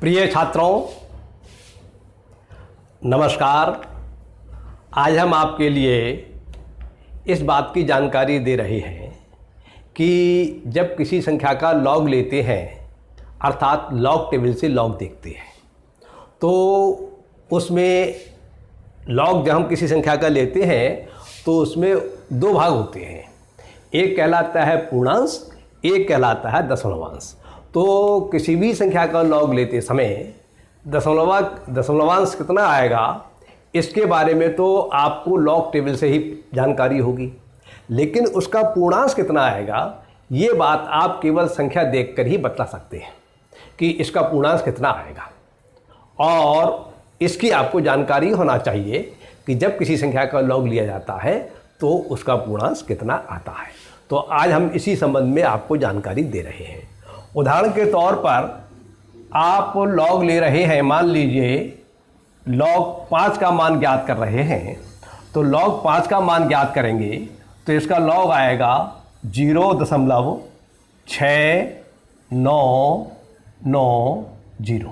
प्रिय छात्रों, नमस्कार। आज हम आपके लिए इस बात की जानकारी दे रहे हैं कि जब किसी संख्या का लॉग लेते हैं, अर्थात लॉग टेबल से लॉग देखते हैं, तो उसमें लॉग जब हम किसी संख्या का लेते हैं तो उसमें दो भाग होते हैं। एक कहलाता है पूर्णांश, एक कहलाता है दशमलवांश। तो किसी भी संख्या का लॉग लेते समय दशमलवांश कितना आएगा, इसके बारे में तो आपको लॉग टेबल से ही जानकारी होगी, लेकिन उसका पूर्णांश कितना आएगा ये बात आप केवल संख्या देखकर ही बता सकते हैं कि इसका पूर्णांश कितना आएगा। और इसकी आपको जानकारी होना चाहिए कि जब किसी संख्या का लॉग लिया जाता है तो उसका पूर्णांश कितना आता है। तो आज हम इसी संबंध में आपको जानकारी दे रहे हैं। उदाहरण के तौर पर आप लॉग ले रहे हैं, मान लीजिए लॉग 5 का मान ज्ञात कर रहे हैं, तो लॉग 5 का मान ज्ञात करेंगे तो इसका लॉग आएगा 0.6990।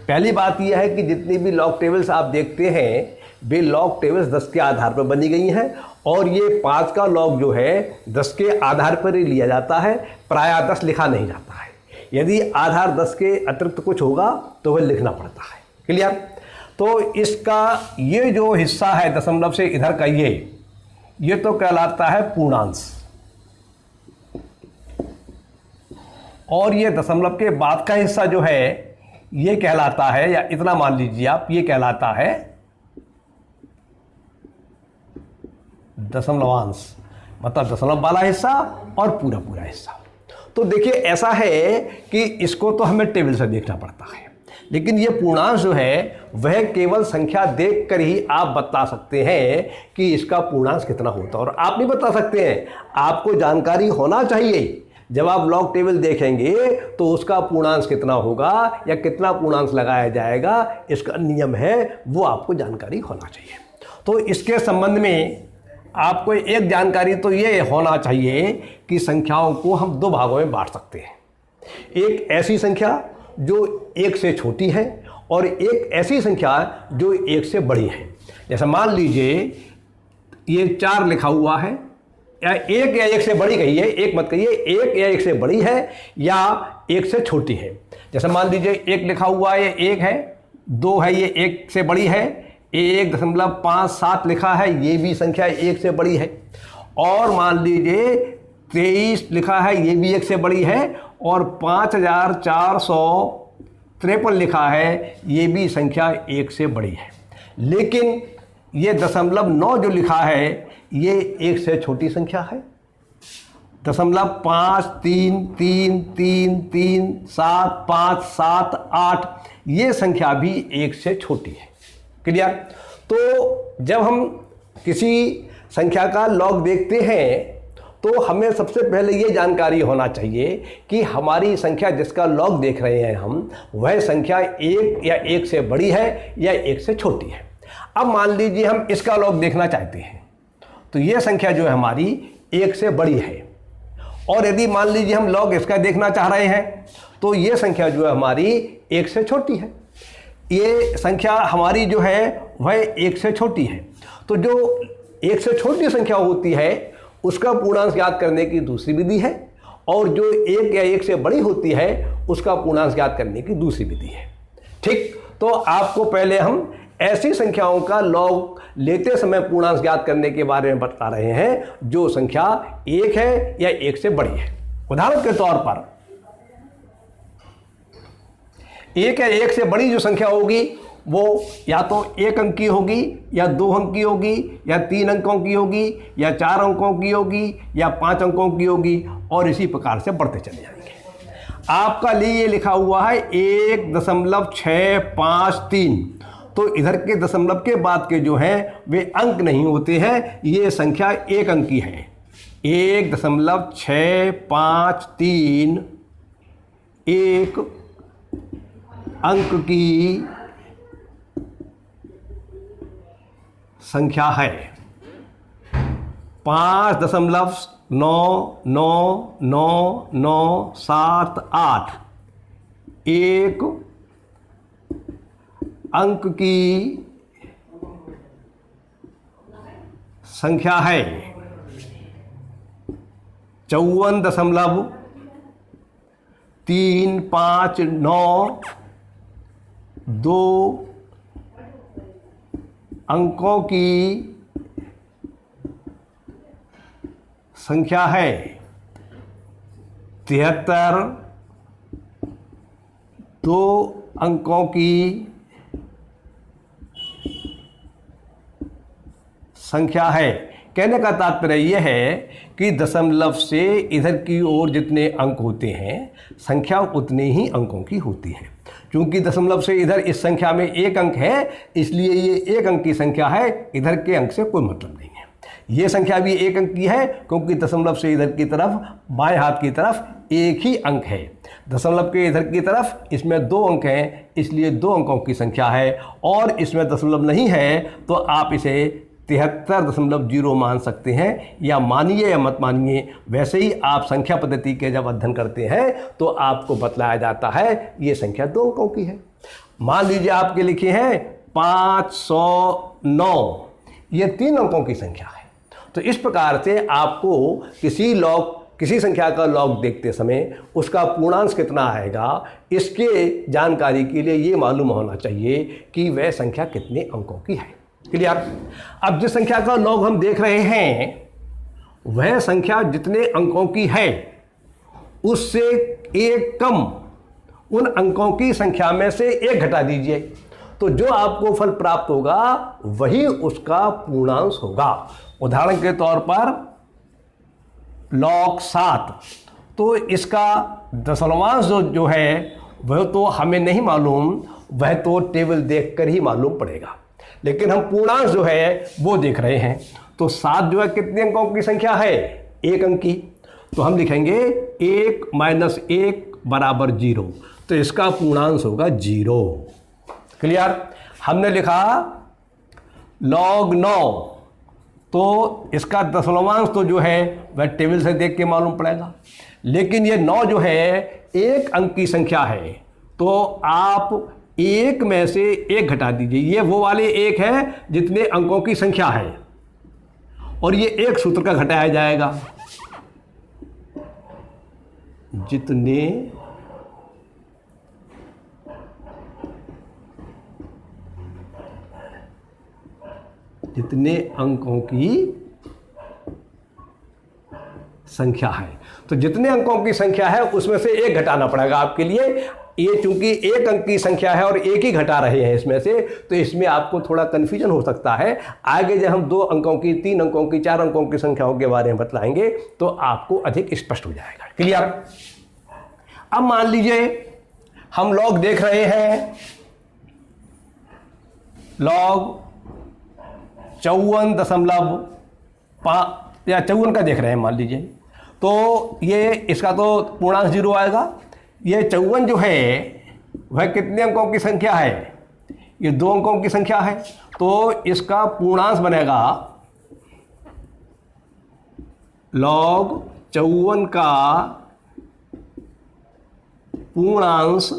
पहली बात यह है कि जितनी भी लॉग टेबल्स आप देखते हैं वे लॉग टेबल्स 10 के आधार पर बनी गई हैं, और ये 5 का लॉग जो है 10 के आधार पर ही लिया जाता है, प्रायः 10 लिखा नहीं जाता है। यदि आधार 10 के अतिरिक्त कुछ होगा तो वह लिखना पड़ता है। क्लियर? तो इसका ये जो हिस्सा है दशमलव से इधर का ये तो कहलाता है पूर्णांश, और ये दशमलव के बाद का हिस्सा जो है ये कहलाता है, या इतना मान लीजिए आप, ये कहलाता है दशमलवांश, मतलब दशमलव वाला हिस्सा और पूरा पूरा हिस्सा। तो देखिए ऐसा है कि इसको तो हमें टेबल से देखना पड़ता है, लेकिन ये पूर्णांश जो है वह केवल संख्या देखकर ही आप बता सकते हैं कि इसका पूर्णांश कितना होता है। और आप नहीं बता सकते हैं, आपको जानकारी होना चाहिए। जब आप लॉग टेबल देखेंगे तो उसका पूर्णांश कितना होगा या कितना पूर्णांश लगाया जाएगा, इसका नियम है, वो आपको जानकारी होना चाहिए। तो इसके संबंध में आपको एक जानकारी तो ये होना चाहिए कि संख्याओं को हम दो भागों में बांट सकते हैं। एक ऐसी संख्या जो 1 से छोटी है और एक ऐसी संख्या जो 1 से बड़ी है। जैसे मान लीजिए ये 4 लिखा हुआ है, या 1 या 1 से बड़ी कहिए, एक मत कहिए, 1 या 1 से बड़ी है या 1 से छोटी है। जैसे मान लीजिए 1 लिखा हुआ है, ये 1 है, 2 है, ये 1 से बड़ी है, 1.57 लिखा है, ये भी संख्या 1 से बड़ी है। और मान लीजिए 23 लिखा है, ये भी 1 से बड़ी है, और 5453 लिखा है, ये भी संख्या 1 से बड़ी है। लेकिन ये 0.9 जो लिखा है ये 1 से छोटी संख्या है। 0.53333758 ये संख्या भी 1 से छोटी है। क्लियर? तो जब हम किसी संख्या का लॉग देखते हैं तो हमें सबसे पहले ये जानकारी होना चाहिए कि हमारी संख्या जिसका लॉग देख रहे हैं हम, वह संख्या 1 या 1 से बड़ी है या 1 से छोटी है। अब मान लीजिए हम इसका लॉग देखना चाहते हैं, तो ये संख्या जो है हमारी 1 से बड़ी है, और यदि मान लीजिए हम लॉग इसका देखना चाह रहे हैं तो ये संख्या जो है हमारी 1 से छोटी है। ये संख्या हमारी जो है वह 1 से छोटी है। तो जो 1 से छोटी संख्या होती है उसका पूर्णांश ज्ञात करने की दूसरी विधि है, और जो 1 या 1 से बड़ी होती है उसका पूर्णांश ज्ञात करने की दूसरी विधि है। ठीक? तो आपको पहले हम ऐसी संख्याओं का लॉग लेते समय पूर्णांश ज्ञात करने के बारे में बता रहे हैं जो संख्या 1 है या 1 से बड़ी है। उदाहरण के तौर पर 1 या 1 से बड़ी जो संख्या होगी वो या तो 1 अंक की होगी, या 2 अंक की होगी, या 3 अंकों की होगी, या 4 अंकों की होगी, या 5 अंकों की होगी, और इसी प्रकार से बढ़ते चले जाएंगे। आपका लिए लिखा हुआ है 1.653, तो इधर के दशमलव के बाद के जो हैं वे अंक नहीं होते हैं, ये संख्या 1 अंक की है। 1.653 1 अंक की संख्या है। 5.9999978 1 अंक की संख्या है 54.359, 2 अंकों की संख्या है 73, 2 अंकों की संख्या है। कहने का तात्पर्य यह है कि दशमलव से इधर की ओर जितने अंक होते हैं संख्या उतने ही अंकों की होती है। क्योंकि दशमलव से इधर इस संख्या में एक अंक है, इसलिए ये एक अंक की संख्या है, इधर के अंक से कोई मतलब नहीं है। ये संख्या भी एक अंक की है क्योंकि दशमलव से इधर की तरफ बाएं हाथ की तरफ एक ही अंक है। दशमलव के इधर की तरफ इसमें 2 अंक हैं, इसलिए 2 अंकों की संख्या है। और इसमें दशमलव नहीं है तो आप इसे 73.0 मान सकते हैं, या मानिए या मत मानिए। वैसे ही आप संख्या पद्धति के जब अध्ययन करते हैं तो आपको बतलाया जाता है ये संख्या 2 अंकों की है। मान लीजिए आपके लिखे हैं 509, ये 3 अंकों की संख्या है। तो इस प्रकार से आपको किसी संख्या का लॉग देखते समय उसका पूर्णांश कितना आएगा, इसके जानकारी के लिए ये मालूम होना चाहिए कि वह संख्या कितने अंकों की है। क्लियर? अब जिस संख्या का लॉग हम देख रहे हैं वह संख्या जितने अंकों की है उससे एक कम उन अंकों की संख्या में से 1 घटा दीजिए, तो जो आपको फल प्राप्त होगा वही उसका पूर्णांश होगा। उदाहरण के तौर पर log 7, तो इसका दशमलवांश जो है वह तो हमें नहीं मालूम, वह तो टेबल देखकर ही मालूम पड़ेगा। लेकिन हम पूर्णांश जो है वो देख रहे हैं। तो 7 जो है कितने अंकों की संख्या है? 1 अंक की। तो हम लिखेंगे 1 - 1 = 0, तो इसका पूर्णांश होगा 0। क्लियर? हमने लिखा log 9, तो इसका दशमलवांश तो जो है वह टेबल से देख के मालूम पड़ेगा। लेकिन ये 9 जो है 1 अंक की संख्या है, तो आप 1 में से 1 घटा दीजिए। ये वो वाले 1 है जितने अंकों की संख्या है, और ये 1 सूत्र का घटाया जाएगा, जितने अंकों की संख्या है। तो जितने अंकों की संख्या है उसमें से 1 घटाना पड़ेगा आपके लिए। ये चूंकि 1 अंक की संख्या है और 1 ही घटा रहे हैं इसमें से, तो इसमें आपको थोड़ा कन्फ्यूजन हो सकता है। आगे जब हम 2 अंकों की, 3 अंकों की, 4 अंकों की संख्याओं के बारे में बतलाएंगे तो आपको अधिक स्पष्ट हो जाएगा। क्लियर? अब मान लीजिए हम लॉग देख रहे हैं, लॉग 54 का देख रहे हैं मान लीजिए। तो ये इसका तो पूर्णांश 0 आएगा। ये 54 जो है वह कितने अंकों की संख्या है? ये 2 अंकों की संख्या है, तो इसका पूर्णांश बनेगा log 54 का पूर्णांश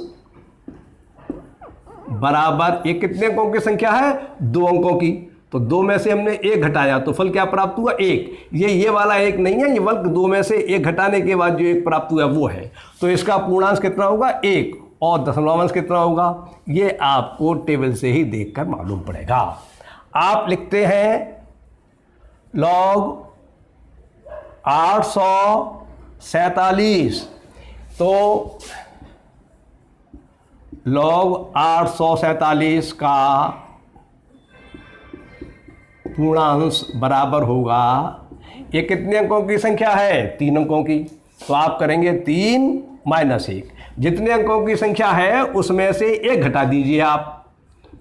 बराबर, ये कितने अंकों की संख्या है? 2 अंकों की। तो 2 में से हमने 1 घटाया तो फल क्या प्राप्त हुआ? 1। ये वाला 1 नहीं है, ये बल्कि 2 में से 1 घटाने के बाद जो 1 प्राप्त हुआ वो है। तो इसका पूर्णांश कितना होगा? 1। और दशमलवांश कितना होगा? ये आपको टेबल से ही देखकर मालूम पड़ेगा। आप लिखते हैं log 847, तो log 847 का पूर्णांश बराबर होगा, ये कितने अंकों की संख्या है? 3 अंकों की। तो आप करेंगे 3 - 1, जितने अंकों की संख्या है उसमें से 1 घटा दीजिए आप,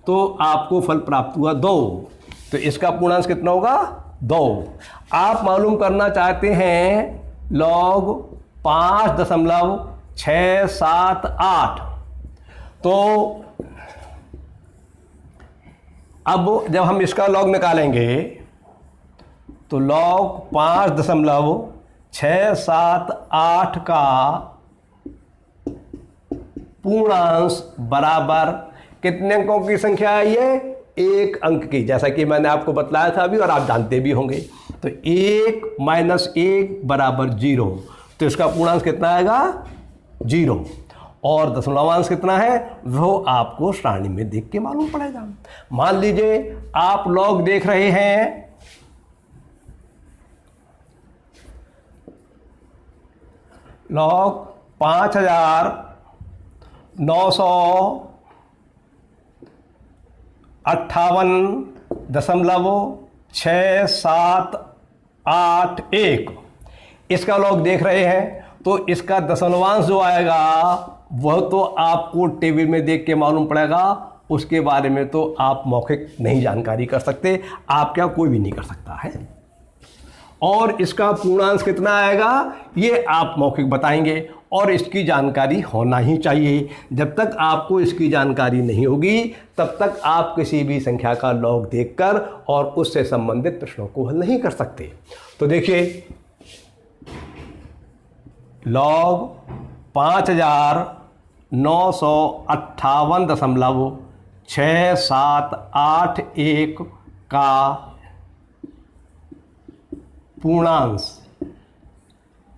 तो आपको फल प्राप्त हुआ 2। तो इसका पूर्णांश कितना होगा? 2। आप मालूम करना चाहते हैं log 5.678, तो अब जब हम इसका लॉग निकालेंगे तो log 5.678 का पूर्णांश बराबर कितने अंकों की संख्या है ये? एक अंक की, जैसा कि मैंने आपको बतलाया था अभी और आप जानते भी होंगे। तो 1 माइनस 1 बराबर 0, तो इसका पूर्णांक कितना आएगा? 0। और दशमलवांश कितना है वो आपको सारणी में देख के मालूम पड़ेगा। मान लीजिए आप लॉग देख रहे हैं लॉग 5958.6781 इसका लॉग देख रहे हैं, तो इसका दशमलवांश जो आएगा वह तो आपको टेबल में देख के मालूम पड़ेगा। उसके बारे में तो आप मौखिक नहीं जानकारी कर सकते, आप क्या कोई भी नहीं कर सकता है। और इसका पूर्णांक कितना आएगा ये आप मौखिक बताएंगे, और इसकी जानकारी होना ही चाहिए। जब तक आपको इसकी जानकारी नहीं होगी तब तक आप किसी भी संख्या का लॉग देखकर और उससे संबंधित प्रश्नों को हल नहीं कर सकते। तो देखिए लॉग 5958.6781 का पूर्णांक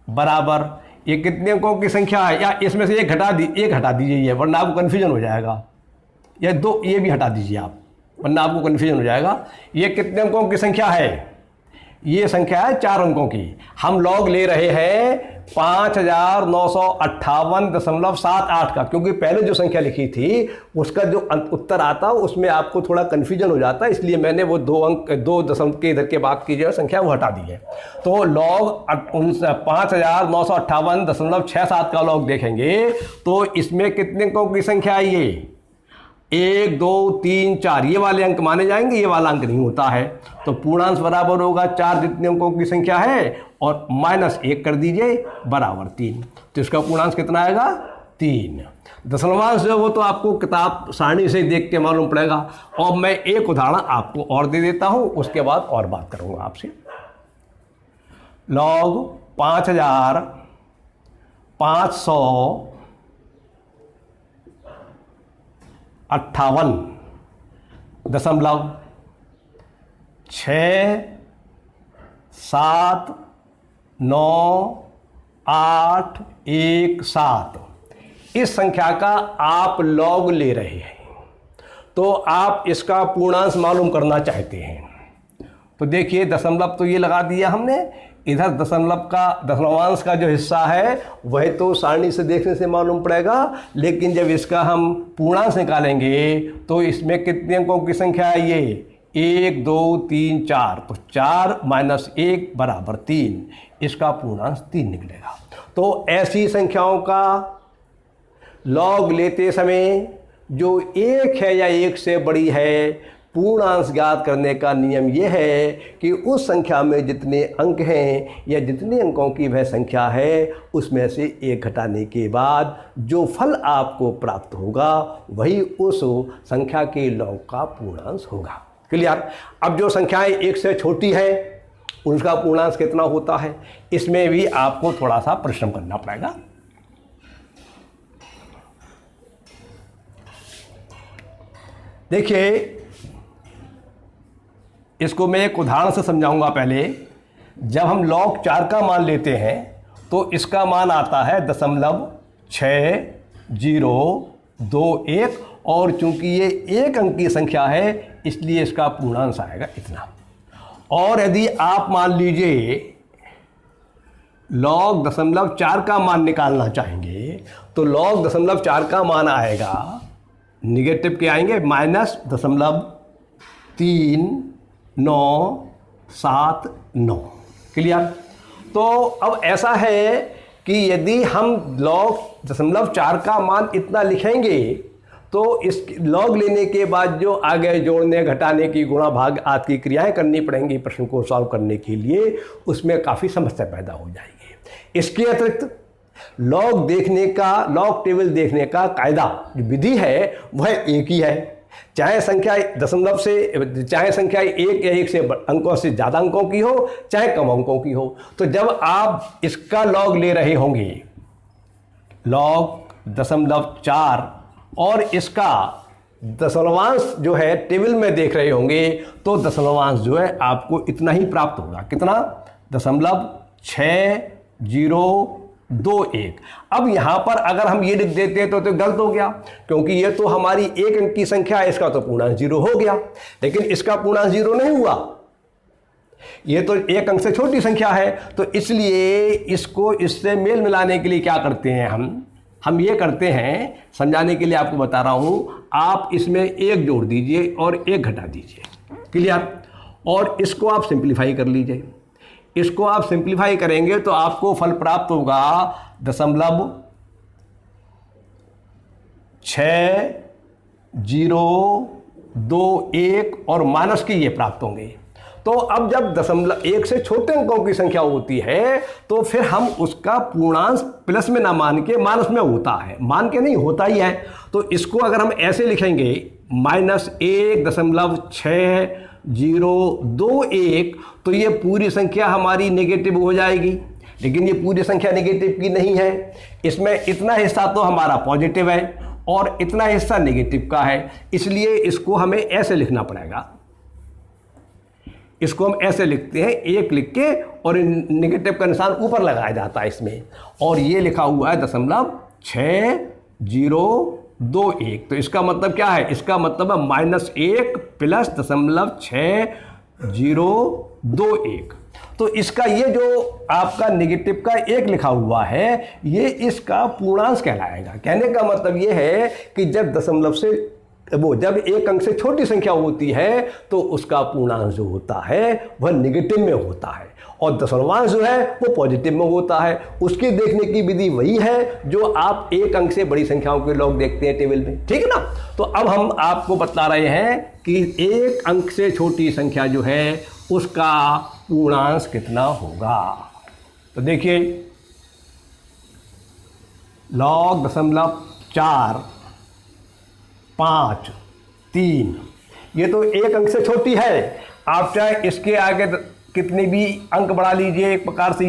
बराबर, ये कितने अंकों की संख्या है? या इसमें से एक हटा दीजिए ये, वरना आपको कन्फ्यूजन हो जाएगा। या दो ये भी हटा दीजिए आप, वरना आपको कन्फ्यूजन हो जाएगा। ये कितने अंकों की संख्या है? ये संख्या है 4 अंकों की। हम लॉग ले रहे हैं 5958.78 का, क्योंकि पहले जो संख्या लिखी थी उसका जो उत्तर आता उसमें आपको थोड़ा कन्फ्यूजन हो जाता, इसलिए मैंने वो 2 दशमलव के इधर के बाद की जो संख्या वो हटा दी है। तो लॉग 5958.67 का लॉग देखेंगे तो इसमें कितने अंकों की संख्या है? ये 1 2 3 4 ये वाले अंक माने जाएंगे, ये वाला अंक नहीं होता है। तो पूर्णांक बराबर होगा 4 जितने अंकों की संख्या है और -1 कर दीजिए बराबर 3। तो इसका पूर्णांक कितना आएगा? 3। दशमलवांश जो वो तो आपको किताब सारणी से देख के मालूम पड़ेगा। और मैं एक उदाहरण आपको और दे देता हूं, उसके बाद और बात करूंगा आपसे। लॉग 5558.679817 इस संख्या का आप लॉग ले रहे हैं, तो आप इसका पूर्णांक मालूम करना चाहते हैं। तो देखिए दशमलव तो ये लगा दिया हमने, इधर दशमलवांश का जो हिस्सा है वह तो सारणी से देखने से मालूम पड़ेगा, लेकिन जब इसका हम पूर्णांक निकालेंगे तो इसमें कितने अंकों की संख्या है? ये 1 2 3 4, तो 4 - 1 बराबर 3, इसका पूर्णांक 3 निकलेगा। तो ऐसी संख्याओं का लॉग लेते समय जो 1 है या 1 से बड़ी है, पूर्णांक ज्ञात करने का नियम यह है कि उस संख्या में जितने अंक हैं या जितने अंकों की वह संख्या है उसमें से 1 घटाने के बाद जो फल आपको प्राप्त होगा वही उस संख्या के लॉग का पूर्णांक होगा। क्लियर? अब जो संख्याएं 1 से छोटी हैं उनका पूर्णांक कितना होता है, इसमें भी आपको थोड़ा सा परिश्रम करना पड़ेगा। देखिए इसको मैं एक उदाहरण से समझाऊंगा। पहले जब हम लॉग 4 का मान लेते हैं तो इसका मान आता है 0.6021, और चूंकि ये 1 अंक की संख्या है इसलिए इसका पूर्णांक आएगा इतना। और यदि आप मान लीजिए लॉग 0.4 का मान निकालना चाहेंगे तो लॉग 0.4 का मान आएगा, निगेटिव के आएंगे -0.3979। क्लियर? तो अब ऐसा है कि यदि हम लॉग 0.4 का मान इतना लिखेंगे तो इस लॉग लेने के बाद जो आगे जोड़ने घटाने की गुणा भाग आदि की क्रियाएं करनी पड़ेंगी प्रश्न को सॉल्व करने के लिए, उसमें काफ़ी समस्या पैदा हो जाएगी। इसके अतिरिक्त लॉग टेबल देखने का कायदा जो विधि है वह एक ही है, चाहे संख्या 1 या 1 से अंकों से ज़्यादा अंकों की हो चाहे कम अंकों की हो। तो जब आप इसका लॉग ले रहे होंगे लॉग 0.4 और इसका दशमलवांश जो है टेबल में देख रहे होंगे तो दशमलवांश जो है आपको इतना ही प्राप्त होगा। कितना? 0.6021। अब यहाँ पर अगर हम ये लिख देते हैं तो गलत हो गया, क्योंकि ये तो हमारी एक अंक की संख्या है, इसका तो पूर्णांक 0 हो गया, लेकिन इसका पूर्णांक 0 नहीं हुआ, ये तो एक अंक से छोटी संख्या है। तो इसलिए इसको इससे मेल मिलाने के लिए क्या करते हैं हम ये करते हैं, समझाने के लिए आपको बता रहा हूं, आप इसमें एक जोड़ दीजिए और एक घटा दीजिए। क्लियर? और इसको आप सिंप्लीफाई कर लीजिए। इसको आप सिंप्लीफाई करेंगे तो आपको फल प्राप्त होगा 0.6021 और माइनस के ये प्राप्त होंगे। तो अब जब दशमलव एक से छोटे अंकों की संख्या होती है तो फिर हम उसका पूर्णांश प्लस में ना मान के माइनस में होता है, मान के नहीं होता ही है। तो इसको अगर हम ऐसे लिखेंगे -1.6021, तो ये पूरी संख्या हमारी नेगेटिव हो जाएगी, लेकिन ये पूरी संख्या नेगेटिव की नहीं है। इसमें इतना हिस्सा तो हमारा पॉजिटिव है और इतना हिस्सा नेगेटिव का है, इसलिए इसको हमें ऐसे लिखना पड़ेगा। इसको हम ऐसे लिखते हैं, एक लिख के और नेगेटिव का निशान ऊपर लगाया जाता है इसमें, और ये लिखा हुआ है 0.6021। तो इसका मतलब क्या है? इसका मतलब है -1 प्लस 0.6021। तो इसका ये जो आपका नेगेटिव का एक लिखा हुआ है, ये इसका पूर्णांश कहलाएगा। कहने का मतलब ये है कि जब जब एक अंक से छोटी संख्या होती है तो उसका पूर्णांक जो होता है वह नेगेटिव में होता है, और दशमलवांश जो है वो पॉजिटिव में होता है। उसकी देखने की विधि वही है जो आप एक अंक से बड़ी संख्याओं के लोग देखते हैं टेबल में, ठीक है ना। तो अब हम आपको बता रहे हैं कि एक अंक से छोटी संख्या जो है उसका पूर्णांक कितना होगा। तो देखिए, log 0.453, ये तो एक अंक से छोटी है। आप चाहे इसके आगे कितने भी अंक बढ़ा लीजिए, एक प्रकार से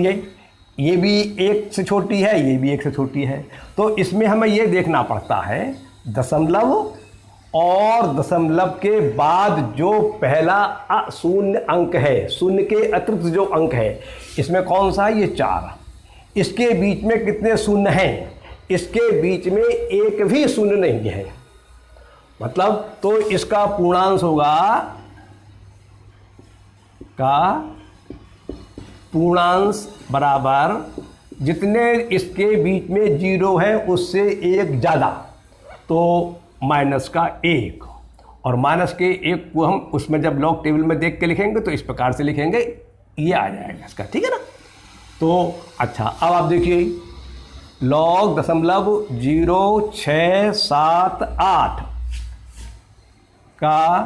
ये भी एक से छोटी है, ये भी एक से छोटी है। तो इसमें हमें ये देखना पड़ता है दशमलव और दशमलव के बाद जो पहला शून्य अंक है, शून्य के अतिरिक्त जो अंक है, इसमें कौन सा है? ये 4। इसके बीच में कितने शून्य हैं? इसके बीच में एक भी शून्य नहीं है, मतलब तो इसका पूर्णांश होगा पूर्णांश बराबर जितने इसके बीच में 0 है उससे एक ज़्यादा, तो -1, और -1 को हम उसमें जब लॉग टेबल में देख के लिखेंगे तो इस प्रकार से लिखेंगे, ये आ जाएगा इसका, ठीक है ना। तो अच्छा, अब आप देखिए log 0.0678 का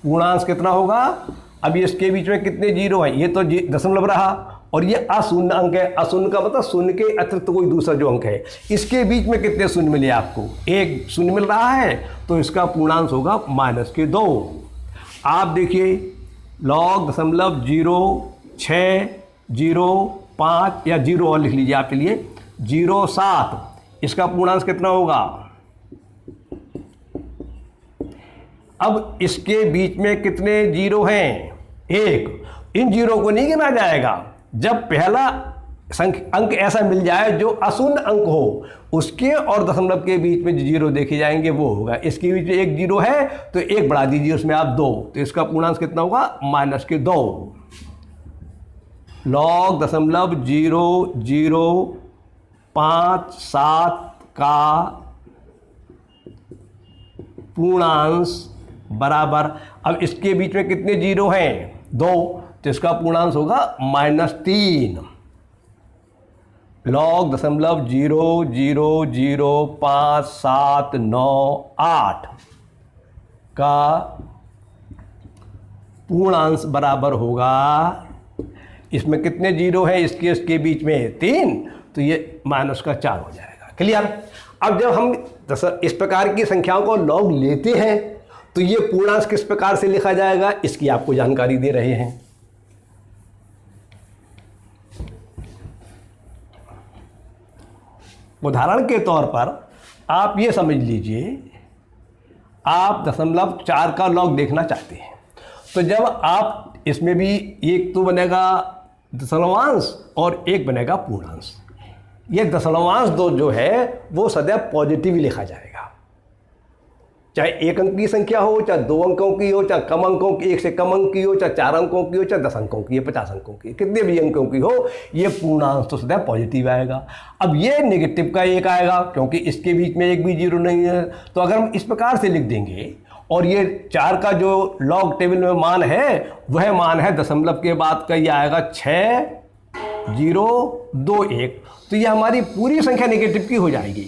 पूर्णांश कितना होगा? अब इसके बीच में कितने 0 हैं? ये तो दशमलव रहा, और ये अशून्य अंक है। अशून्य का मतलब शून्य के अतिरिक्त कोई दूसरा जो अंक है। इसके बीच में कितने शून्य मिले आपको? एक शून्य मिल रहा है, तो इसका पूर्णांश होगा -2। आप देखिए log 0.0605 या 0 और लिख लीजिए आप, चलिए 0.7, इसका पूर्णांश कितना होगा? अब इसके बीच में कितने 0 हैं? 1। इन 0 को नहीं गिना जाएगा। जब पहला अंक ऐसा मिल जाए जो अशून्य अंक हो, उसके और दशमलव के बीच में जो 0 देखे जाएंगे वो होगा। इसके बीच में एक 0 है तो एक बढ़ा दीजिए उसमें आप 2, तो इसका पूर्णांक कितना होगा? -2। log 0.0057 का पूर्णांश बराबर, अब इसके बीच में कितने 0 हैं? 2, तो इसका पूर्णांश होगा -3। log 0.005798 का पूर्णांश बराबर होगा, इसमें कितने 0 हैं? इसके बीच में 3, तो ये -4 हो जाएगा। क्लियर? अब जब हम इस प्रकार की संख्याओं को लॉग लेते हैं तो ये पूर्णांश किस प्रकार से लिखा जाएगा, इसकी आपको जानकारी दे रहे हैं। उदाहरण के तौर पर आप ये समझ लीजिए, आप 0.4 का लॉग देखना चाहते हैं, तो जब आप इसमें भी एक तो बनेगा दशमलवांश और एक बनेगा पूर्णांश। ये दशमलवांश दो जो है वो सदैव पॉजिटिव ही लिखा जाएगा, चाहे 1 अंक की संख्या हो, चाहे 2 अंकों की हो, चाहे कम अंकों की, 1 से कम अंक की हो, चाहे 4 अंकों की हो, चाहे 10 अंकों की, 50 अंकों की, कितने भी अंकों की हो, ये पूर्णांश तो सदैव पॉजिटिव आएगा। अब ये नेगेटिव का 1 आएगा क्योंकि इसके बीच में एक भी जीरो नहीं है। तो अगर हम इस प्रकार से लिख देंगे और ये 4 का जो लॉग टेबल में मान है वह मान है दशमलव के बाद का, ये आएगा 6021, तो ये हमारी पूरी संख्या नेगेटिव की हो जाएगी।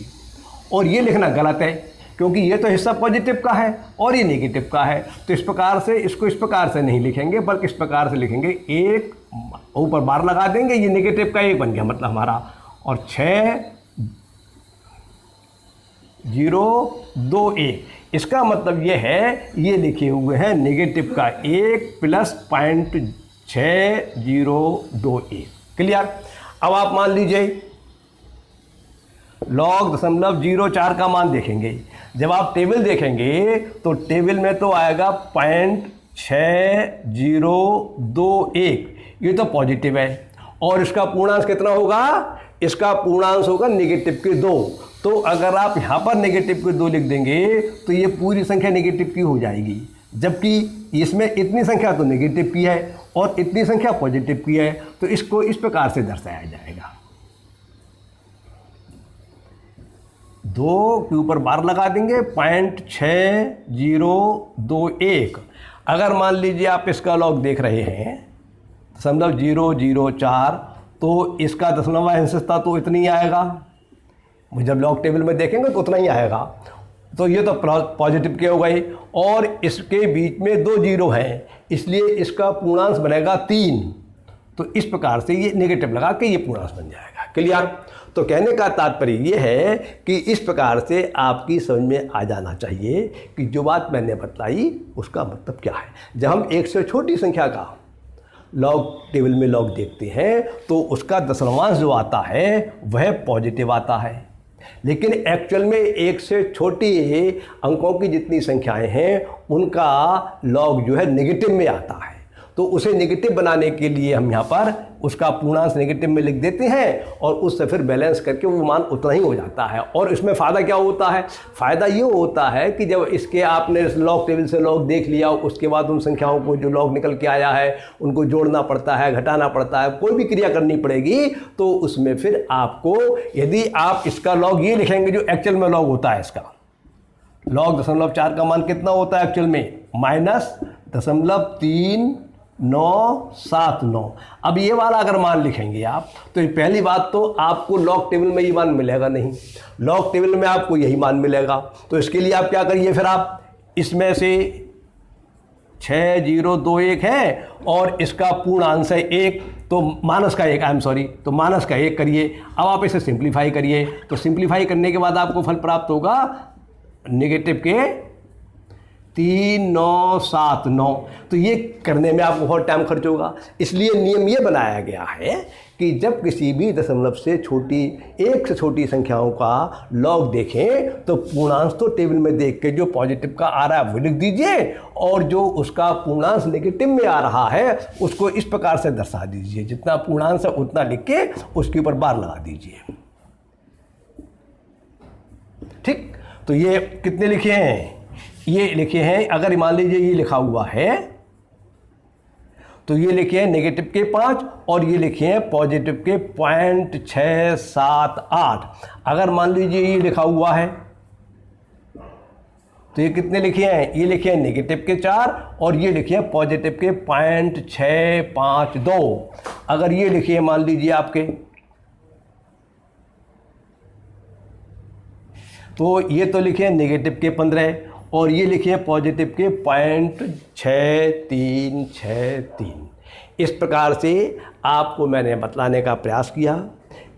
और ये लिखना गलत है क्योंकि ये तो हिस्सा पॉजिटिव का है और ये नेगेटिव का है। तो इस प्रकार से इसको इस प्रकार से नहीं लिखेंगे बल्कि इस प्रकार से लिखेंगे, 1 ऊपर बार लगा देंगे, ये नेगेटिव का 1 बन गया मतलब हमारा, और 6021, इसका मतलब ये है, ये लिखे हुए हैं नेगेटिव का 1 प्लस 0.6021। क्लियर। अब आप मान लीजिए लॉग 0.04 का मान देखेंगे, जब आप टेबल देखेंगे तो टेबल में तो आएगा 0.6021, ये तो पॉजिटिव है, और इसका पूर्णांश कितना होगा, इसका पूर्णांश होगा नेगेटिव के 2। तो अगर आप यहाँ पर नेगेटिव के 2 लिख देंगे तो ये पूरी संख्या नेगेटिव की हो जाएगी, जबकि इसमें इतनी संख्या तो नेगेटिव की है और इतनी संख्या पॉजिटिव की है। तो इसको इस प्रकार से दर्शाया जाएगा, 2 के ऊपर बार लगा देंगे, 0.6021। अगर मान लीजिए आप इसका लॉग देख रहे हैं 0.004, तो इसका दशमलव हिस्सा तो इतना ही आएगा, जब लॉग टेबल में देखेंगे तो उतना ही आएगा। तो ये तो पॉजिटिव के हो गए, और इसके बीच में 2 जीरो हैं, इसलिए इसका पूर्णांश बनेगा 3। तो इस प्रकार से ये नेगेटिव लगा के ये पूर्णांश बन जाएगा। क्लियर। तो कहने का तात्पर्य ये है कि इस प्रकार से आपकी समझ में आ जाना चाहिए कि जो बात मैंने बताई उसका मतलब क्या है। जब हम 1 से छोटी संख्या का लॉग टेबल में लॉग देखते हैं तो उसका दशमलवांश जो आता है वह पॉजिटिव आता है, लेकिन एक्चुअल में 1 से छोटी अंकों की जितनी संख्याएं हैं उनका लॉग जो है नेगेटिव में आता है। तो उसे नेगेटिव बनाने के लिए हम यहाँ पर उसका पूर्णांश नेगेटिव में लिख देते हैं और उससे फिर बैलेंस करके वो मान उतना ही हो जाता है। और इसमें फ़ायदा क्या होता है, फ़ायदा ये होता है कि जब इसके आपने लॉग टेबल से लॉग देख लिया, उसके बाद उन संख्याओं को जो लॉग निकल के आया है उनको जोड़ना पड़ता है, घटाना पड़ता है, कोई भी क्रिया करनी पड़ेगी, तो उसमें फिर आपको यदि आप इसका लॉग ये लिखेंगे जो एक्चुअल में लॉग होता है, इसका लॉग 0.4 का मान कितना होता है एक्चुअल में, -0.3979। अब ये वाला अगर मान लिखेंगे आप तो पहली बात तो आपको लॉग टेबल में ये मान मिलेगा नहीं, लॉग टेबल में आपको यही मान मिलेगा। तो इसके लिए आप क्या करिए, फिर आप इसमें से 6021 है और इसका पूर्णांश है 1, तो माइनस का 1, तो माइनस का 1 करिए। अब आप इसे सिंप्लीफाई करिए, तो सिंप्लीफाई करने के बाद आपको फल प्राप्त होगा नेगेटिव के 3979। तो ये करने में आपको बहुत टाइम खर्च होगा, इसलिए नियम ये बनाया गया है कि जब किसी भी दशमलव से छोटी 1 से छोटी संख्याओं का लॉग देखें तो पूर्णांश तो टेबल में देख के जो पॉजिटिव का आ रहा है वो लिख दीजिए, और जो उसका पूर्णांश नेगेटिव में आ रहा है उसको इस प्रकार से दर्शा दीजिए, जितना पूर्णांश है उतना लिख के उसके ऊपर बार लगा दीजिए। ठीक, तो ये कितने लिखे हैं, ये लिखे हैं, अगर मान लीजिए ये लिखा हुआ है तो ये लिखे हैं नेगेटिव के 5 और ये लिखे हैं पॉजिटिव के 0.678। अगर मान लीजिए ये लिखा हुआ है तो ये कितने लिखे हैं, ये लिखे हैं नेगेटिव के 4 और ये लिखे हैं पॉजिटिव के 0.652। अगर ये लिखे हैं मान लीजिए आपके, तो ये तो लिखे हैं नेगेटिव के 15 और ये लिखे हैं पॉजिटिव के 0.6363। इस प्रकार से आपको मैंने बतलाने का प्रयास किया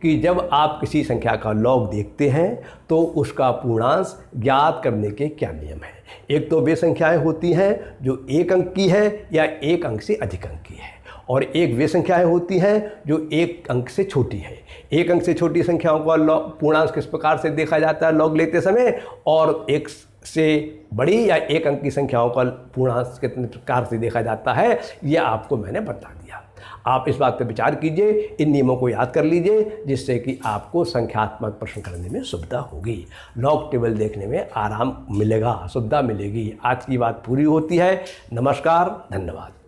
कि जब आप किसी संख्या का लॉग देखते हैं तो उसका पूर्णांश ज्ञात करने के क्या नियम हैं। एक तो वे संख्याएं होती हैं जो 1 अंक की है या 1 अंक से अधिक अंक की है, और एक वे संख्याएं होती हैं जो एक अंक से छोटी है। एक अंक से छोटी संख्याओं का पूर्णांक किस प्रकार से देखा जाता है लॉग लेते समय, और एक से बड़ी या एक अंक की संख्याओं का पूर्णांक कितने प्रकार से देखा जाता है, यह आपको मैंने बता दिया। आप इस बात पर विचार कीजिए, इन नियमों को याद कर लीजिए, जिससे कि आपको संख्यात्मक प्रश्न करने में सुविधा होगी, लॉग टेबल देखने में आराम मिलेगा, सुविधा मिलेगी। आज की बात पूरी होती है। नमस्कार, धन्यवाद।